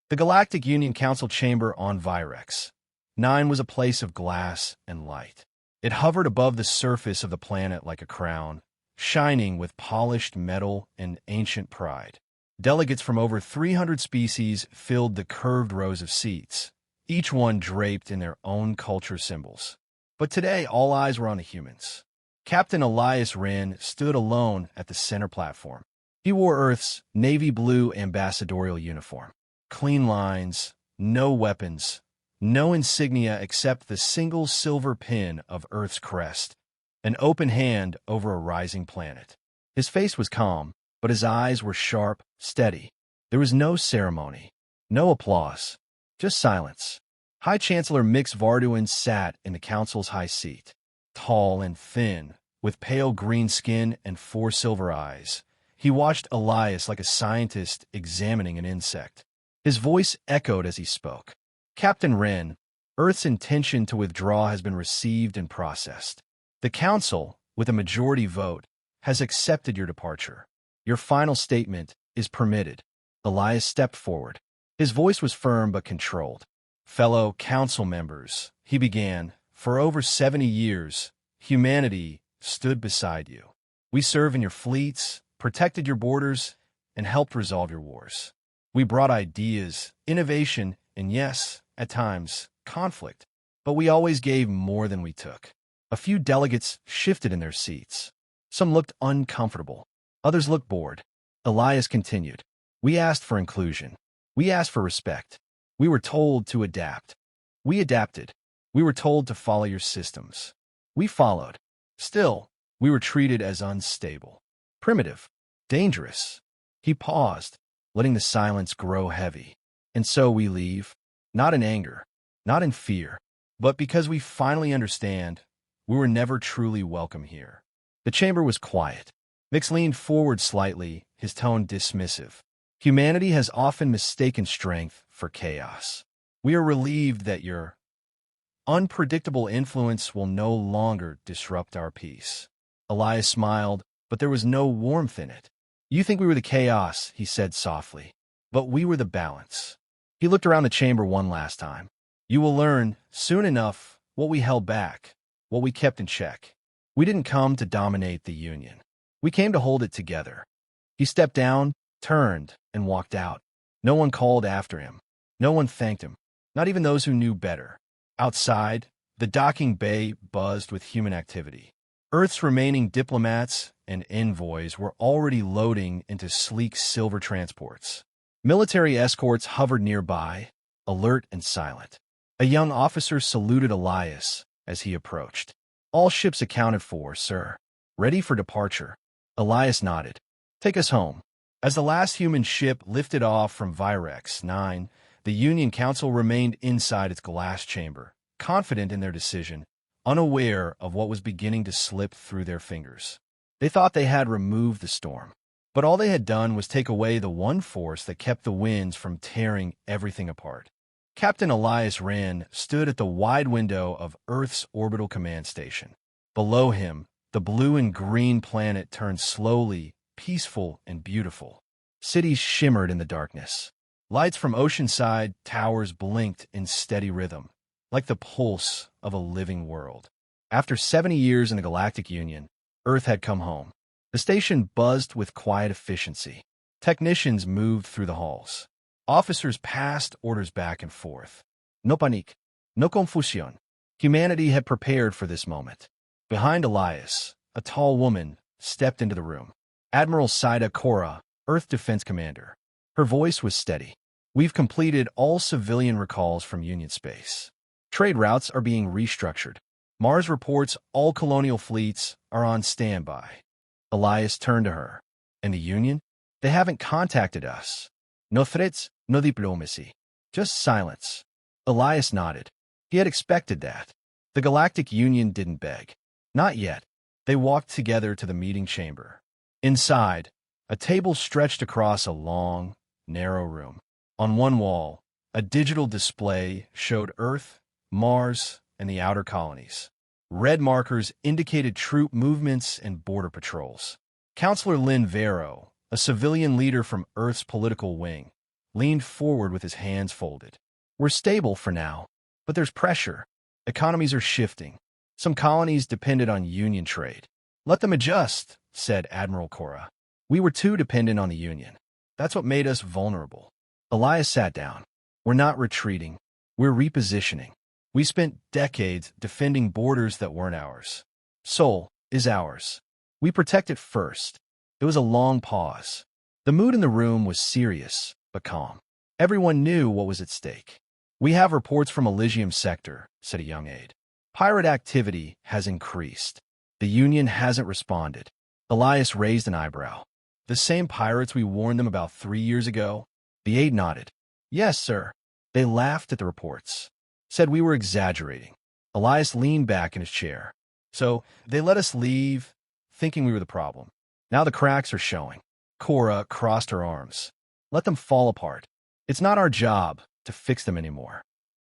The Galactic Union Council chamber on Virex 9 was a place of glass and light. It hovered above the surface of the planet like a crown, shining with polished metal and ancient pride. Delegates from over 300 species filled the curved rows of seats, each one draped in their own culture symbols. But today, all eyes were on the humans. Captain Elias Wren stood alone at the center platform. He wore Earth's navy blue ambassadorial uniform. Clean lines, no weapons, no insignia except the single silver pin of Earth's crest, an open hand over a rising planet. His face was calm, but his eyes were sharp, steady. There was no ceremony, no applause, just silence. High Chancellor Mix Varduin sat in the council's high seat, tall and thin, with pale green skin and 4 silver eyes. He watched Elias like a scientist examining an insect. His voice echoed as he spoke. Captain Wren, Earth's intention to withdraw has been received and processed. The Council, with a majority vote, has accepted your departure. Your final statement is permitted. Elias stepped forward. His voice was firm but controlled. Fellow Council members, he began, for over 70 years, humanity stood beside you. We served in your fleets, protected your borders, and helped resolve your wars. We brought ideas, innovation, and yes, at times, conflict. But we always gave more than we took. A few delegates shifted in their seats. Some looked uncomfortable. Others looked bored. Elias continued. We asked for inclusion. We asked for respect. We were told to adapt. We adapted. We were told to follow your systems. We followed. Still, we were treated as unstable, primitive, dangerous. He paused, letting the silence grow heavy. And so we leave, not in anger, not in fear, but because we finally understand we were never truly welcome here. The chamber was quiet. Mix leaned forward slightly, his tone dismissive. Humanity has often mistaken strength for chaos. We are relieved that your unpredictable influence will no longer disrupt our peace. Elias smiled, but there was no warmth in it. You think we were the chaos, he said softly, but we were the balance. He looked around the chamber one last time. You will learn, soon enough, what we held back, what we kept in check. We didn't come to dominate the Union. We came to hold it together. He stepped down, turned, and walked out. No one called after him. No one thanked him, not even those who knew better. Outside, the docking bay buzzed with human activity. Earth's remaining diplomats and envoys were already loading into sleek silver transports. Military escorts hovered nearby, alert and silent. A young officer saluted Elias as he approached. All ships accounted for, sir. Ready for departure. Elias nodded. Take us home. As the last human ship lifted off from Virex 9, the Union Council remained inside its glass chamber, confident in their decision, unaware of what was beginning to slip through their fingers. They thought they had removed the storm, but all they had done was take away the one force that kept the winds from tearing everything apart. Captain Elias Wren stood at the wide window of Earth's orbital command station. Below him, the blue and green planet turned slowly, peaceful and beautiful. Cities shimmered in the darkness. Lights from oceanside towers blinked in steady rhythm, like the pulse of a living world. After 70 years in the Galactic Union, Earth had come home. The station buzzed with quiet efficiency. Technicians moved through the halls. Officers passed orders back and forth. No panique, no confusión. Humanity had prepared for this moment. Behind Elias, a tall woman stepped into the room. Admiral Saida Cora, Earth Defense Commander. Her voice was steady. We've completed all civilian recalls from Union space. Trade routes are being restructured. Mars reports all colonial fleets are on standby. Elias turned to her. And the Union? They haven't contacted us. No threats, no diplomacy. Just silence. Elias nodded. He had expected that. The Galactic Union didn't beg. Not yet. They walked together to the meeting chamber. Inside, a table stretched across a long, narrow room. On one wall, a digital display showed Earth, Mars, and the outer colonies. Red markers indicated troop movements and border patrols. Counselor Lynn Vero, a civilian leader from Earth's political wing, leaned forward with his hands folded. We're stable for now, but there's pressure. Economies are shifting. Some colonies depended on Union trade. Let them adjust, said Admiral Cora. We were too dependent on the Union. That's what made us vulnerable. Elias sat down. We're not retreating. We're repositioning. We spent decades defending borders that weren't ours. Seoul is ours. We protect it first. It was a long pause. The mood in the room was serious, but calm. Everyone knew what was at stake. We have reports from Elysium sector, said a young aide. Pirate activity has increased. The Union hasn't responded. Elias raised an eyebrow. The same pirates we warned them about 3 years ago? The aide nodded. Yes, sir. They laughed at the reports. Said we were exaggerating. Elias leaned back in his chair. So they let us leave, thinking we were the problem. Now the cracks are showing. Cora crossed her arms. Let them fall apart. It's not our job to fix them anymore.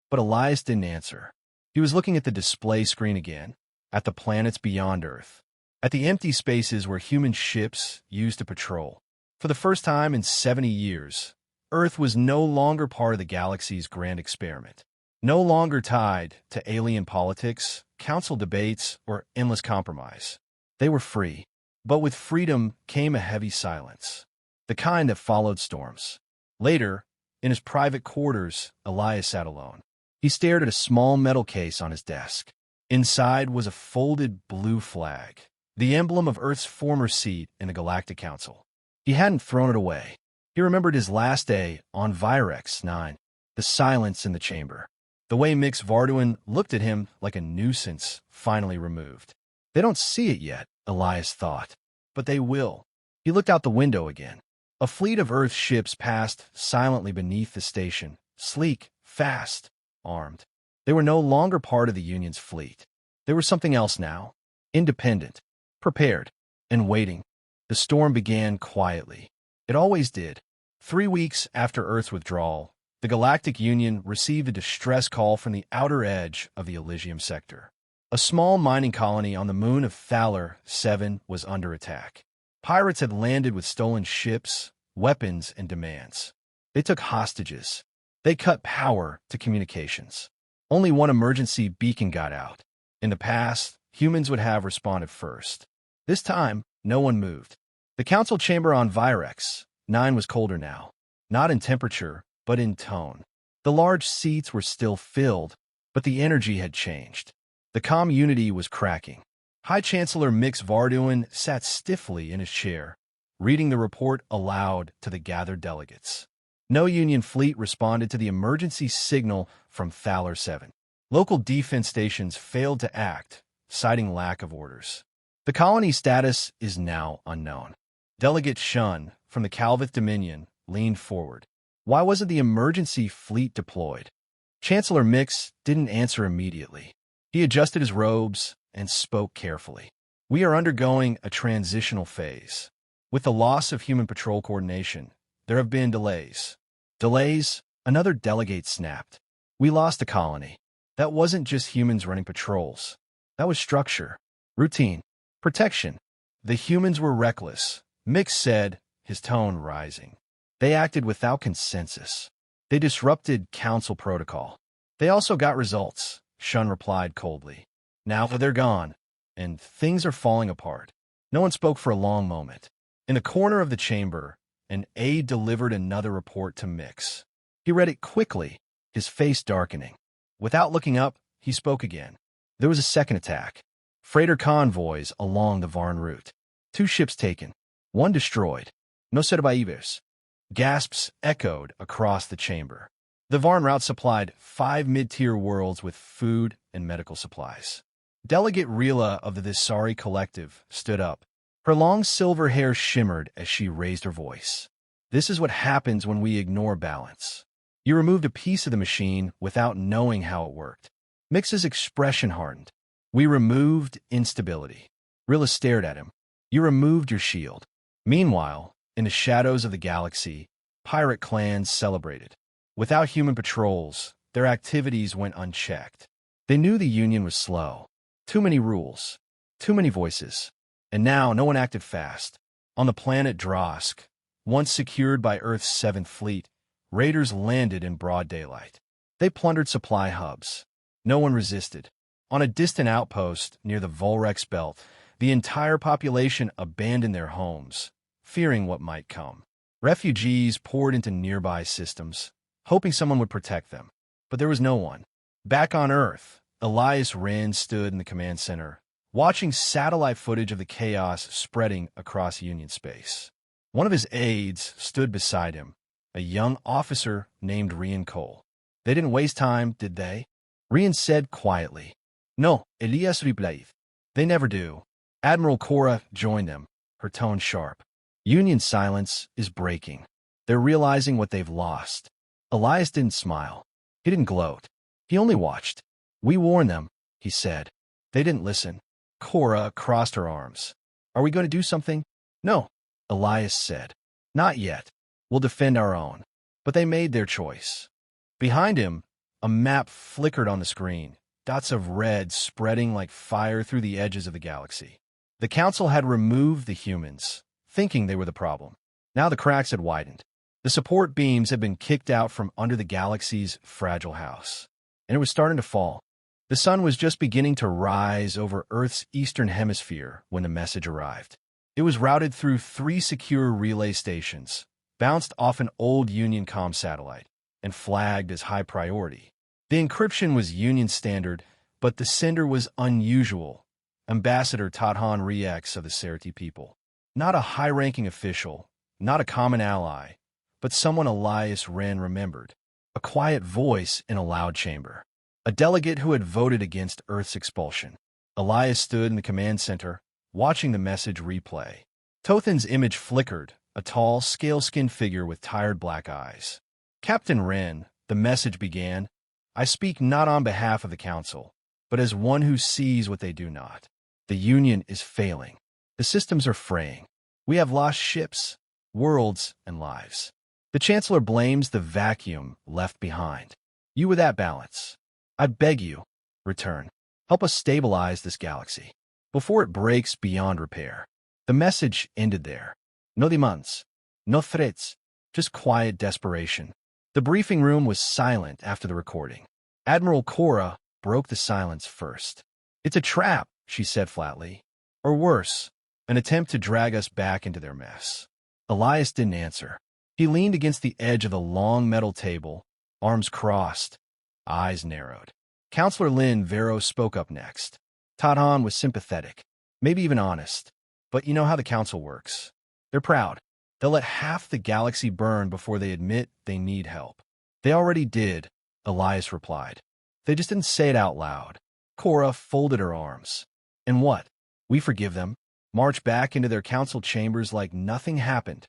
But Elias didn't answer. He was looking at the display screen again, at the planets beyond Earth, at the empty spaces where human ships used to patrol. For the first time in 70 years, Earth was no longer part of the galaxy's grand experiment, no longer tied to alien politics, council debates, or endless compromise. They were free, but with freedom came a heavy silence, the kind that followed storms. Later, in his private quarters, Elias sat alone. He stared at a small metal case on his desk. Inside was a folded blue flag, the emblem of Earth's former seat in the Galactic Council. He hadn't thrown it away. He remembered his last day on Virex 9, the silence in the chamber, the way Mix Varduin looked at him like a nuisance finally removed. They don't see it yet, Elias thought, but they will. He looked out the window again. A fleet of Earth ships passed silently beneath the station, sleek, fast, armed. They were no longer part of the Union's fleet. They were something else now, independent, prepared, and waiting. The storm began quietly. It always did. 3 weeks after Earth's withdrawal, the Galactic Union received a distress call from the outer edge of the Elysium sector. A small mining colony on the moon of Thaler 7 was under attack. Pirates had landed with stolen ships, weapons, and demands. They took hostages. They cut power to communications. Only one emergency beacon got out. In the past, humans would have responded first. This time, no one moved. The council chamber on Virex 9 was colder now, not in temperature, but in tone. The large seats were still filled, but the energy had changed. The community was cracking. High Chancellor Mix Varduin sat stiffly in his chair, reading the report aloud to the gathered delegates. No Union fleet responded to the emergency signal from Thaler 7. Local defense stations failed to act, citing lack of orders. The colony's status is now unknown. Delegate Shun from the Calvith Dominion leaned forward. Why wasn't the emergency fleet deployed? Chancellor Mix didn't answer immediately. He adjusted his robes and spoke carefully. We are undergoing a transitional phase. With the loss of human patrol coordination, there have been delays. Delays? Another delegate snapped. We lost a colony. That wasn't just humans running patrols. That was structure, routine, protection. The humans were reckless, Mix said, his tone rising. They acted without consensus. They disrupted council protocol. They also got results, Shun replied coldly. Now they're gone, and things are falling apart. No one spoke for a long moment. In the corner of the chamber, an aide delivered another report to Mix. He read it quickly, his face darkening. Without looking up, he spoke again. There was a second attack. Freighter convoys along the Varn route. 2 ships taken. 1 destroyed. No Setabaivers. Gasps echoed across the chamber. The Varn route supplied 5 mid-tier worlds with food and medical supplies. Delegate Rila of the Visari Collective stood up. Her long silver hair shimmered as she raised her voice. This is what happens when we ignore balance. You removed a piece of the machine without knowing how it worked. Mix's expression hardened. We removed instability. Rilla stared at him. You removed your shield. Meanwhile, in the shadows of the galaxy, pirate clans celebrated. Without human patrols, their activities went unchecked. They knew the Union was slow. Too many rules. Too many voices. And now no one acted fast. On the planet Drosk, once secured by Earth's 7th Fleet, Raiders landed in broad daylight. They plundered supply hubs. No one resisted. On a distant outpost near the Volrex Belt, the entire population abandoned their homes, fearing what might come. Refugees poured into nearby systems, hoping someone would protect them. But there was no one. Back on Earth, Elias Rand stood in the command center, watching satellite footage of the chaos spreading across Union space. One of his aides stood beside him, a young officer named Rian Cole. They didn't waste time, did they? Rian said quietly. No, Elias replied. They never do. Admiral Cora joined them, her tone sharp. Union silence is breaking. They're realizing what they've lost. Elias didn't smile. He didn't gloat. He only watched. We warned them, he said. They didn't listen. Cora crossed her arms. Are we going to do something? No, Elias said. Not yet. We'll defend our own. But they made their choice. Behind him, a map flickered on the screen, dots of red spreading like fire through the edges of the galaxy. The Council had removed the humans, thinking they were the problem. Now the cracks had widened. The support beams had been kicked out from under the galaxy's fragile house, and it was starting to fall. The sun was just beginning to rise over Earth's eastern hemisphere when the message arrived. It was routed through 3 secure relay stations, bounced off an old Union comm satellite, and flagged as high priority. The encryption was Union standard, but the sender was unusual. Ambassador Tadhan Riex of the Serti people. Not a high-ranking official, not a common ally, but someone Elias Wren remembered. A quiet voice in a loud chamber. A delegate who had voted against Earth's expulsion. Elias stood in the command center, watching the message replay. Tothan's image flickered, a tall, scale-skinned figure with tired black eyes. Captain Wren, the message began, I speak not on behalf of the Council, but as one who sees what they do not. The Union is failing. The systems are fraying. We have lost ships, worlds, and lives. The Chancellor blames the vacuum left behind. You with that balance. I beg you, return. Help us stabilize this galaxy before it breaks beyond repair. The message ended there. No demands, no threats, just quiet desperation. The briefing room was silent after the recording. Admiral Cora broke the silence first. It's a trap, she said flatly. Or worse, an attempt to drag us back into their mess. Elias didn't answer. He leaned against the edge of the long metal table, arms crossed, eyes narrowed. Counselor Lynn Vero spoke up next. Tadhan was sympathetic, maybe even honest. But you know how the Council works. They're proud. They'll let half the galaxy burn before they admit they need help. They already did, Elias replied. They just didn't say it out loud. Cora folded her arms. And what? We forgive them. March back into their council chambers like nothing happened.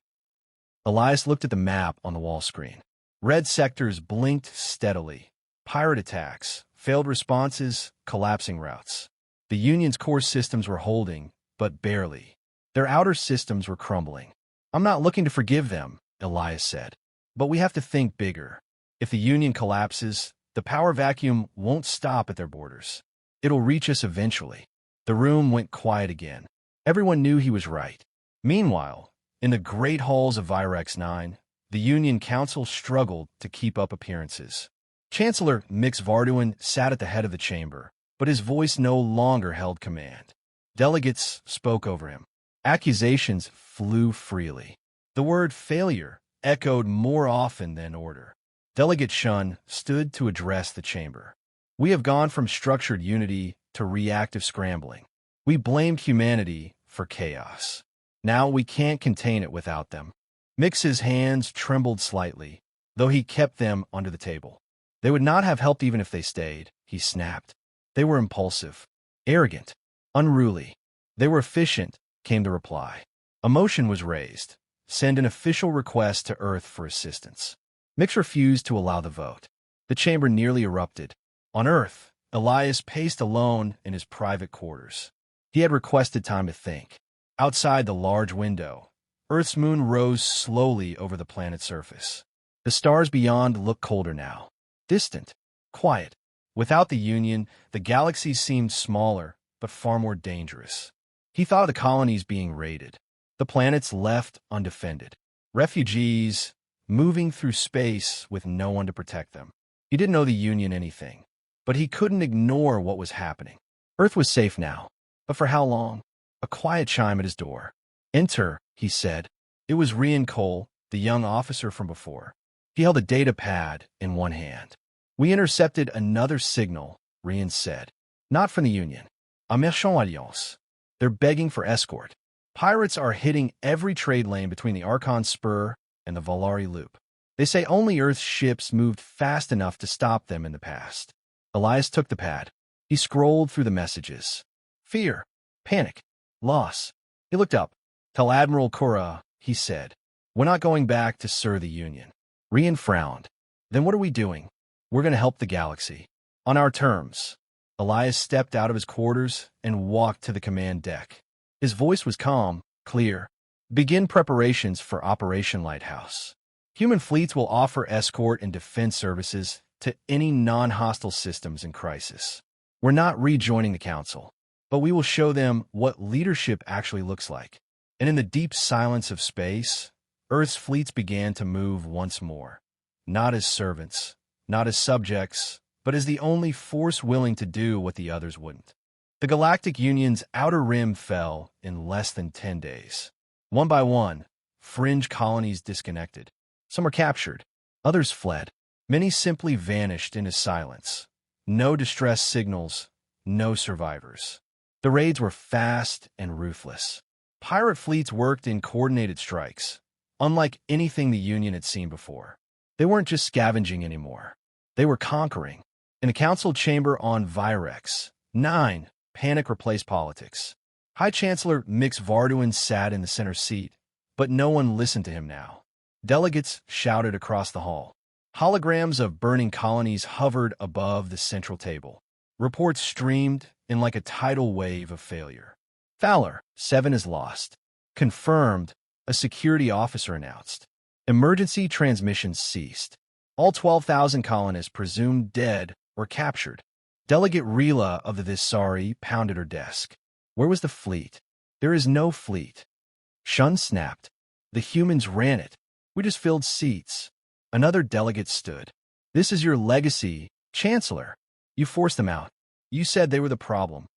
Elias looked at the map on the wall screen. Red sectors blinked steadily. Pirate attacks, failed responses, collapsing routes. The Union's core systems were holding, but barely. Their outer systems were crumbling. I'm not looking to forgive them, Elias said. But we have to think bigger. If the Union collapses, the power vacuum won't stop at their borders. It'll reach us eventually. The room went quiet again. Everyone knew he was right. Meanwhile, in the great halls of Virex 9, the Union Council struggled to keep up appearances. Chancellor Mix Varduin sat at the head of the chamber, but his voice no longer held command. Delegates spoke over him. Accusations flew freely. The word failure echoed more often than order. Delegate Shun stood to address the chamber. We have gone from structured unity to reactive scrambling. We blamed humanity for chaos. Now we can't contain it without them. Mix's hands trembled slightly, though he kept them under the table. They would not have helped even if they stayed, he snapped. They were impulsive, arrogant, unruly. They were efficient, came the reply. A motion was raised. Send an official request to Earth for assistance. Mix refused to allow the vote. The chamber nearly erupted. On Earth, Elias paced alone in his private quarters. He had requested time to think. Outside the large window, Earth's moon rose slowly over the planet's surface. The stars beyond looked colder now. Distant, quiet. Without the Union, the galaxy seemed smaller, but far more dangerous. He thought of the colonies being raided. The planets left undefended. Refugees, moving through space with no one to protect them. He didn't owe the Union anything, but he couldn't ignore what was happening. Earth was safe now, but for how long? A quiet chime at his door. "Enter," he said. It was Rian Cole, the young officer from before. He held a data pad in one hand. "We intercepted another signal," Rian said. "Not from the Union. A méchant alliance. They're begging for escort. Pirates are hitting every trade lane between the Archon Spur and the Volari Loop. They say only Earth's ships moved fast enough to stop them in the past." Elias took the pad. He scrolled through the messages. Fear, panic, loss. He looked up. "Tell Admiral Kura," he said. "We're not going back to serve the Union." Rian frowned. "Then what are we doing?" "We're going to help the galaxy. On our terms." Elias stepped out of his quarters and walked to the command deck. His voice was calm, clear. "Begin preparations for Operation Lighthouse. Human fleets will offer escort and defense services to any non-hostile systems in crisis. We're not rejoining the Council, but we will show them what leadership actually looks like." And in the deep silence of space, Earth's fleets began to move once more. Not as servants, not as subjects, but as the only force willing to do what the others wouldn't. The Galactic Union's outer rim fell in less than 10 days. One by one, fringe colonies disconnected. Some were captured. Others fled. Many simply vanished into silence. No distress signals, no survivors. The raids were fast and ruthless. Pirate fleets worked in coordinated strikes, unlike anything the Union had seen before. They weren't just scavenging anymore. They were conquering. In the council chamber on Virex 9, panic replaced politics. High Chancellor Mix Varduin sat in the center seat, but no one listened to him now. Delegates shouted across the hall. Holograms of burning colonies hovered above the central table. Reports streamed in like a tidal wave of failure. "Fowler, 7 is lost." "Confirmed," a security officer announced. Emergency transmissions ceased. All 12,000 colonists presumed dead or captured. Delegate Rila of the Visari pounded her desk. "Where was the fleet?" "There is no fleet." Shun snapped. "The humans ran it. We just filled seats." Another delegate stood. "This is your legacy, Chancellor. You forced them out. You said they were the problem."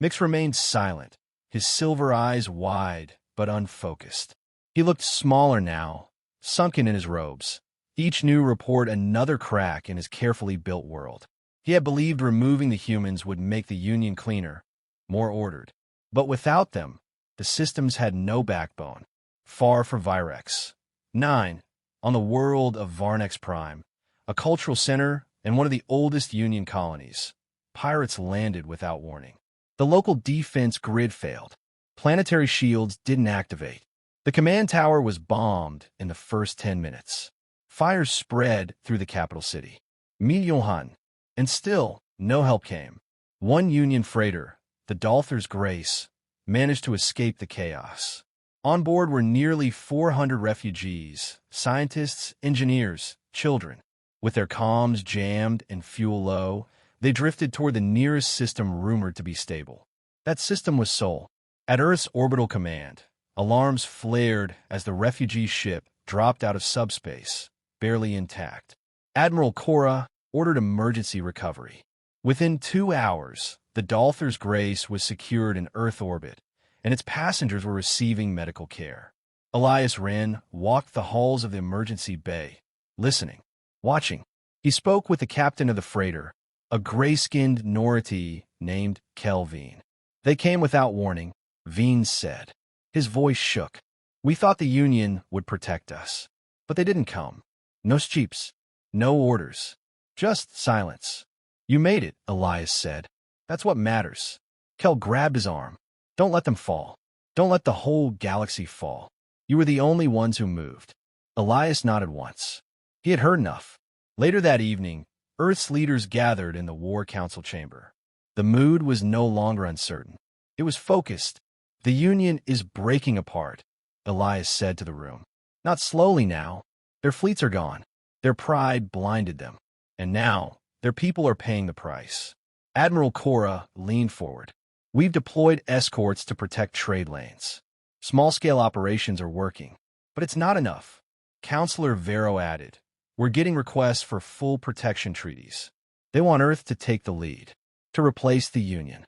Mix remained silent, his silver eyes wide but unfocused. He looked smaller now, sunken in his robes. Each new report another crack in his carefully built world. He had believed removing the humans would make the Union cleaner, more ordered. But without them, the systems had no backbone. Far from Virex 9, on the world of Varnex Prime, a cultural center and one of the oldest Union colonies, pirates landed without warning. The local defense grid failed. Planetary shields didn't activate. The command tower was bombed in the first 10 minutes. Fires spread through the capital city. Miljohan. And still, no help came. One Union freighter, the Dalther's Grace, managed to escape the chaos. On board were nearly 400 refugees, scientists, engineers, children. With their comms jammed and fuel low, they drifted toward the nearest system rumored to be stable. That system was Sol. At Earth's orbital command, alarms flared as the refugee ship dropped out of subspace, barely intact. Admiral Kora ordered emergency recovery. Within 2 hours, the Dalther's Grace was secured in Earth orbit, and its passengers were receiving medical care. Elias Wren walked the halls of the emergency bay, listening, watching. He spoke with the captain of the freighter, a gray-skinned Nority named Kelvin. "They came without warning," Veen said. His voice shook. "We thought the Union would protect us, but they didn't come. No jeeps, no orders, just silence." "You made it," Elias said. "That's what matters." Kel grabbed his arm. "Don't let them fall. Don't let the whole galaxy fall. You were the only ones who moved." Elias nodded once. He had heard enough. Later that evening, Earth's leaders gathered in the War Council chamber. The mood was no longer uncertain. It was focused. "The Union is breaking apart," Elias said to the room. "Not slowly now. Their fleets are gone. Their pride blinded them. And now, their people are paying the price." Admiral Kora leaned forward. "We've deployed escorts to protect trade lanes. Small-scale operations are working, but it's not enough." Counselor Vero added, "We're getting requests for full protection treaties. They want Earth to take the lead, to replace the Union."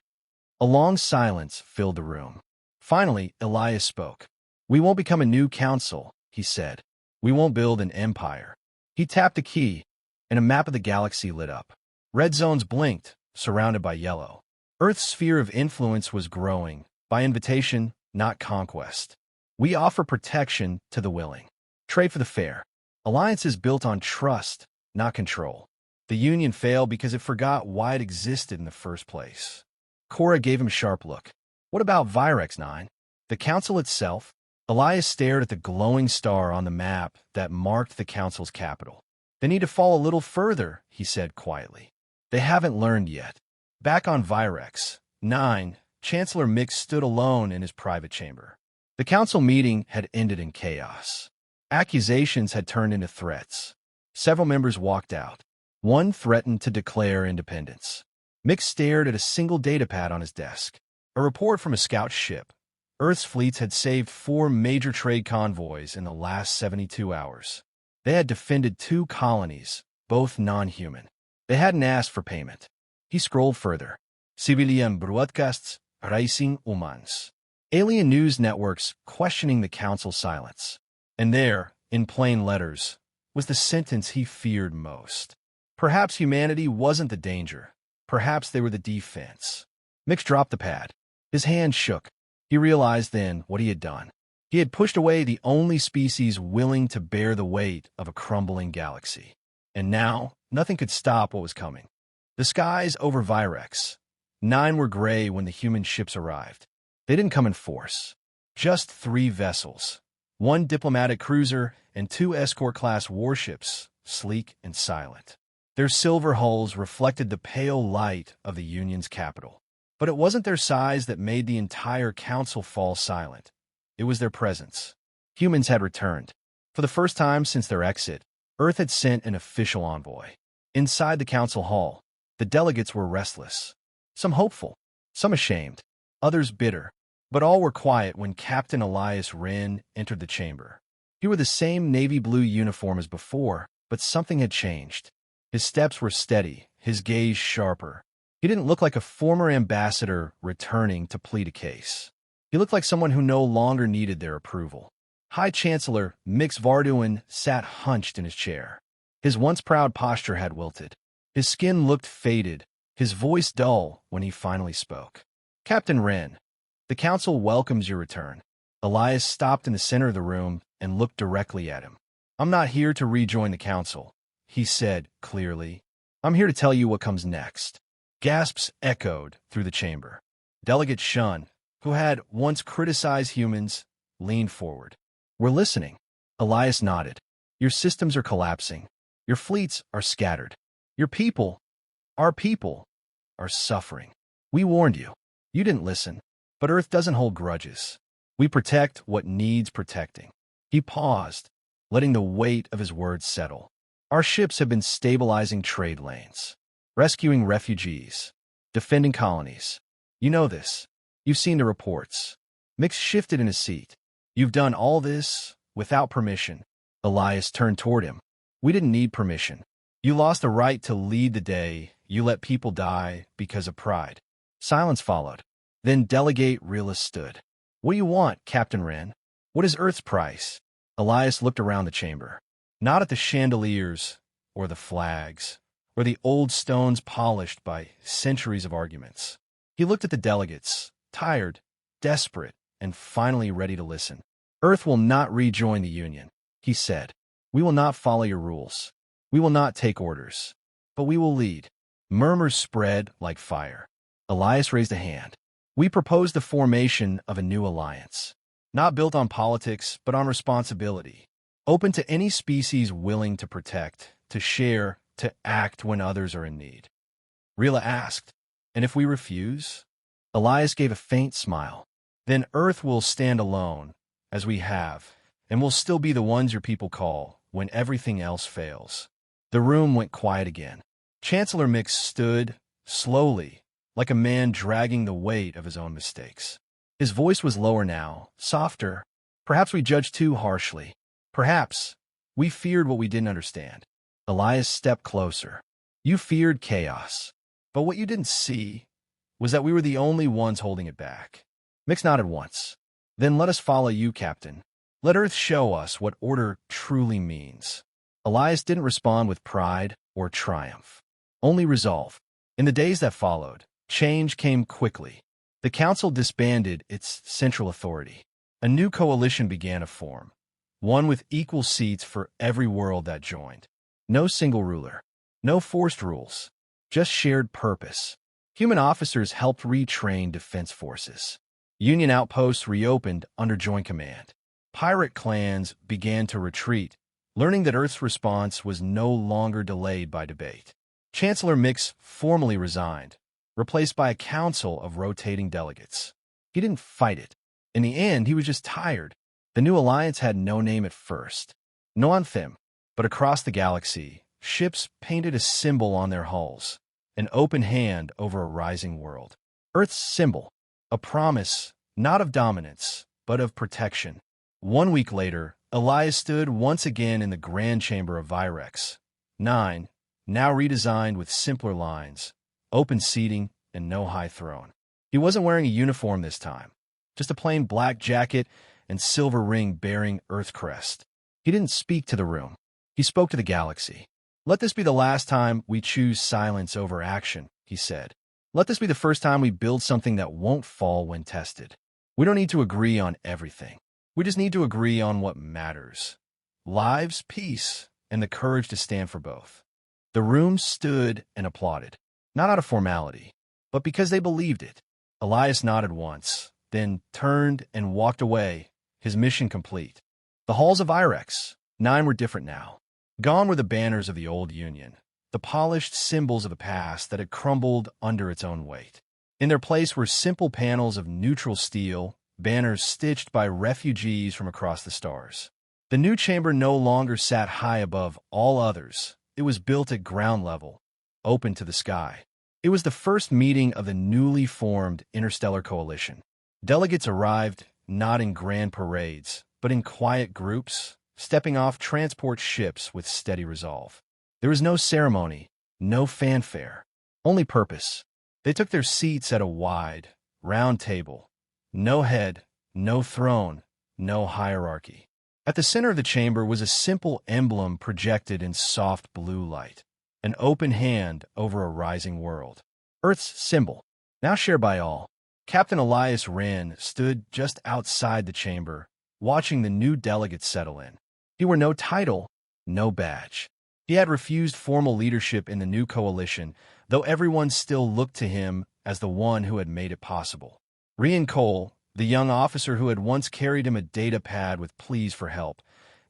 A long silence filled the room. Finally, Elias spoke. "We won't become a new council," he said. "We won't build an empire." He tapped a key, and a map of the galaxy lit up. Red zones blinked, surrounded by yellow. Earth's sphere of influence was growing, by invitation, not conquest. "We offer protection to the willing. Trade for the fair. Alliances built on trust, not control." The Union failed because it forgot why it existed in the first place. Cora gave him a sharp look. "What about Virex 9? The council itself?" Elias stared at the glowing star on the map that marked the council's capital. "They need to fall a little further," he said quietly. "They haven't learned yet." Back on Virex 9, Chancellor Mix stood alone in his private chamber. The council meeting had ended in chaos. Accusations had turned into threats. Several members walked out. One threatened to declare independence. Mix stared at a single datapad on his desk. A report from a scout ship. Earth's fleets had saved 4 major trade convoys in the last 72 hours. They had defended 2 colonies, both non-human. They hadn't asked for payment. He scrolled further. Civilian broadcasts rising humans. Alien news networks questioning the council's silence. And there, in plain letters, was the sentence he feared most. Perhaps humanity wasn't the danger. Perhaps they were the defense. Mix dropped the pad. His hand shook. He realized then what he had done. He had pushed away the only species willing to bear the weight of a crumbling galaxy. And now, nothing could stop what was coming. The skies over Virex 9 were gray when the human ships arrived. They didn't come in force. Just 3 vessels. 1 diplomatic cruiser and 2 escort-class warships, sleek and silent. Their silver hulls reflected the pale light of the Union's capital. But it wasn't their size that made the entire council fall silent. It was their presence. Humans had returned. For the first time since their exit, Earth had sent an official envoy. Inside the council hall, the delegates were restless. Some hopeful, some ashamed, others bitter. But all were quiet when Captain Elias Wren entered the chamber. He wore the same navy blue uniform as before, but something had changed. His steps were steady, his gaze sharper. He didn't look like a former ambassador returning to plead a case. He looked like someone who no longer needed their approval. High Chancellor Mix Varduin sat hunched in his chair. His once proud posture had wilted. His skin looked faded, his voice dull when he finally spoke. "Captain Wren, the council welcomes your return." Elias stopped in the center of the room and looked directly at him. "I'm not here to rejoin the council," he said clearly. "I'm here to tell you what comes next." Gasps echoed through the chamber. Delegate Shun, who had once criticized humans, leaned forward. "We're listening." Elias nodded. "Your systems are collapsing. Your fleets are scattered. Your people, our people, are suffering. We warned you. You didn't listen. But Earth doesn't hold grudges. We protect what needs protecting." He paused, letting the weight of his words settle. "Our ships have been stabilizing trade lanes, rescuing refugees, defending colonies. You know this. You've seen the reports." Mix shifted in his seat. "You've done all this without permission." Elias turned toward him. "We didn't need permission. You lost the right to lead the day. You let people die because of pride." Silence followed. Then Delegate Realist stood. "What do you want, Captain Wren? What is Earth's price?" Elias looked around the chamber. Not at the chandeliers, or the flags, or the old stones polished by centuries of arguments. He looked at the delegates, tired, desperate, and finally ready to listen. "Earth will not rejoin the Union," he said. "We will not follow your rules. We will not take orders. But we will lead." Murmurs spread like fire. Elias raised a hand. "We propose the formation of a new alliance, not built on politics, but on responsibility, open to any species willing to protect, to share, to act when others are in need." Rila asked, "And if we refuse?" Elias gave a faint smile. "Then Earth will stand alone, as we have, and will still be the ones your people call when everything else fails." The room went quiet again. Chancellor Mix stood, slowly, like a man dragging the weight of his own mistakes. His voice was lower now, softer. "Perhaps we judge too harshly. Perhaps We feared what we didn't understand. Elias stepped closer. You feared chaos. But what you didn't see was that we were the only ones holding it back. Mix nodded once. Then let us follow you, Captain. Let Earth show us what order truly means. Elias didn't respond with pride or triumph, only resolve. In the days that followed, change came quickly. The Council disbanded its central authority. A new coalition began to form, one with equal seats for every world that joined. No single ruler, no forced rules, just shared purpose. Human officers helped retrain defense forces. Union outposts reopened under joint command. Pirate clans began to retreat, learning that Earth's response was no longer delayed by debate. Chancellor Mix formally resigned, replaced by a council of rotating delegates. He didn't fight it. In the end, he was just tired. The new alliance had no name at first, no anthem, but across the galaxy, ships painted a symbol on their hulls, an open hand over a rising world. Earth's symbol, a promise, not of dominance, but of protection. 1 week later, Elias stood once again in the Grand Chamber of Virex 9, now redesigned with simpler lines, open seating, and no high throne. He wasn't wearing a uniform this time, just a plain black jacket and silver ring bearing Earth crest. He didn't speak to the room. He spoke to the galaxy. Let this be the last time we choose silence over action, he said. Let this be the first time we build something that won't fall when tested. We don't need to agree on everything. We just need to agree on what matters. Lives, peace, and the courage to stand for both. The room stood and applauded, not out of formality, but because they believed it. Elias nodded once, then turned and walked away, his mission complete. The halls of Irex 9 were different now. Gone were the banners of the old Union, the polished symbols of the past that had crumbled under its own weight. In their place were simple panels of neutral steel, banners stitched by refugees from across the stars. The new chamber no longer sat high above all others. It was built at ground level, open to the sky. It was the first meeting of the newly formed Interstellar Coalition. Delegates arrived not in grand parades, but in quiet groups, stepping off transport ships with steady resolve. There was no ceremony, no fanfare, only purpose. They took their seats at a wide, round table. No head, no throne, no hierarchy. At the center of the chamber was a simple emblem projected in soft blue light, an open hand over a rising world. Earth's symbol, now shared by all. Captain Elias Wren stood just outside the chamber, watching the new delegates settle in. He wore no title, no badge. He had refused formal leadership in the new coalition, though everyone still looked to him as the one who had made it possible. Rian Cole, the young officer who had once carried him a data pad with pleas for help,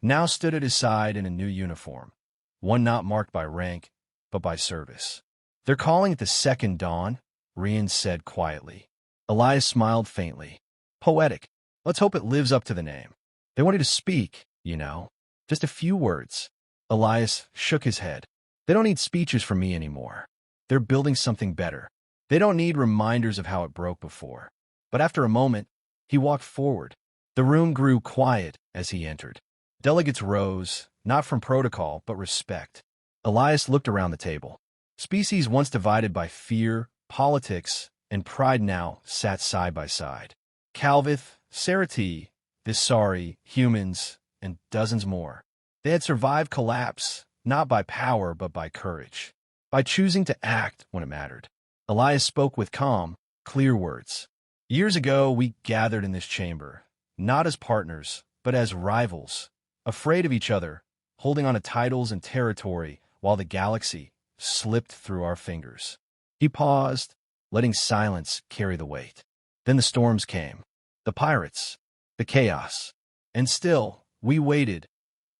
now stood at his side in a new uniform, one not marked by rank, but by service. "They're calling it the Second Dawn," Rian said quietly. Elias smiled faintly. "Poetic. Let's hope it lives up to the name. They want you to speak, you know. Just a few words." Elias shook his head. "They don't need speeches from me anymore. They're building something better. They don't need reminders of how it broke before." But after a moment, he walked forward. The room grew quiet as he entered. Delegates rose, not from protocol, but respect. Elias looked around the table. Species once divided by fear, politics, and pride now sat side by side. Calvith, Serati, Visari, humans, and dozens more. They had survived collapse, not by power, but by courage. By choosing to act when it mattered. Elias spoke with calm, clear words. "Years ago, we gathered in this chamber, not as partners, but as rivals, afraid of each other, holding on to titles and territory while the galaxy slipped through our fingers." He paused, letting silence carry the weight. Then the storms came, the pirates, the chaos. And still, we waited,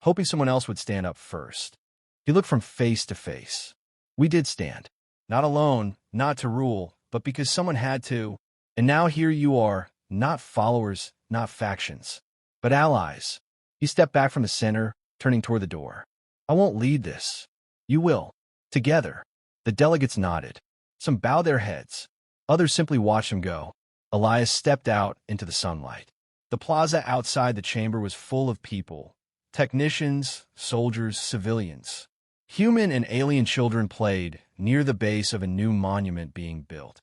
hoping someone else would stand up first. He looked from face to face. We did stand, not alone, not to rule, but because someone had to. And now here you are, not followers, not factions, but allies. He stepped back from the center, turning toward the door. "I won't lead this. You will. Together." The delegates nodded. Some bowed their heads. Others simply watched him go. Elias stepped out into the sunlight. The plaza outside the chamber was full of people, Technicians, soldiers, civilians. Human and alien children played near the base of a new monument being built.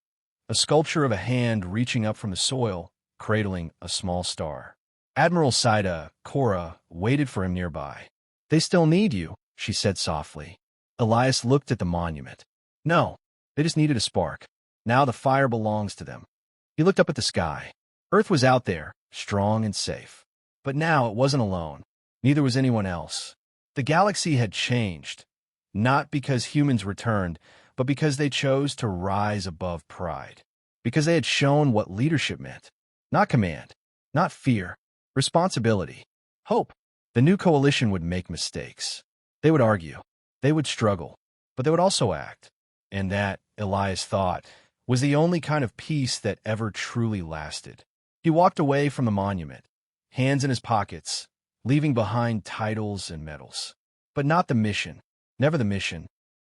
A sculpture of a hand reaching up from the soil, cradling a small star. Admiral Saida, Cora, waited for him nearby. "They still need you," she said softly. Elias looked at the monument. "No, they just needed a spark. Now the fire belongs to them." He looked up at the sky. Earth was out there, strong and safe. But now it wasn't alone. Neither was anyone else. The galaxy had changed, not because humans returned, but because they chose to rise above pride. Because they had shown what leadership meant. Not command, not fear, responsibility, hope. The new coalition would make mistakes. They would argue. They would struggle. But they would also act. And that, Elias thought, was the only kind of peace that ever truly lasted. He walked away from the monument, hands in his pockets, leaving behind titles and medals. But not the mission. Never the mission.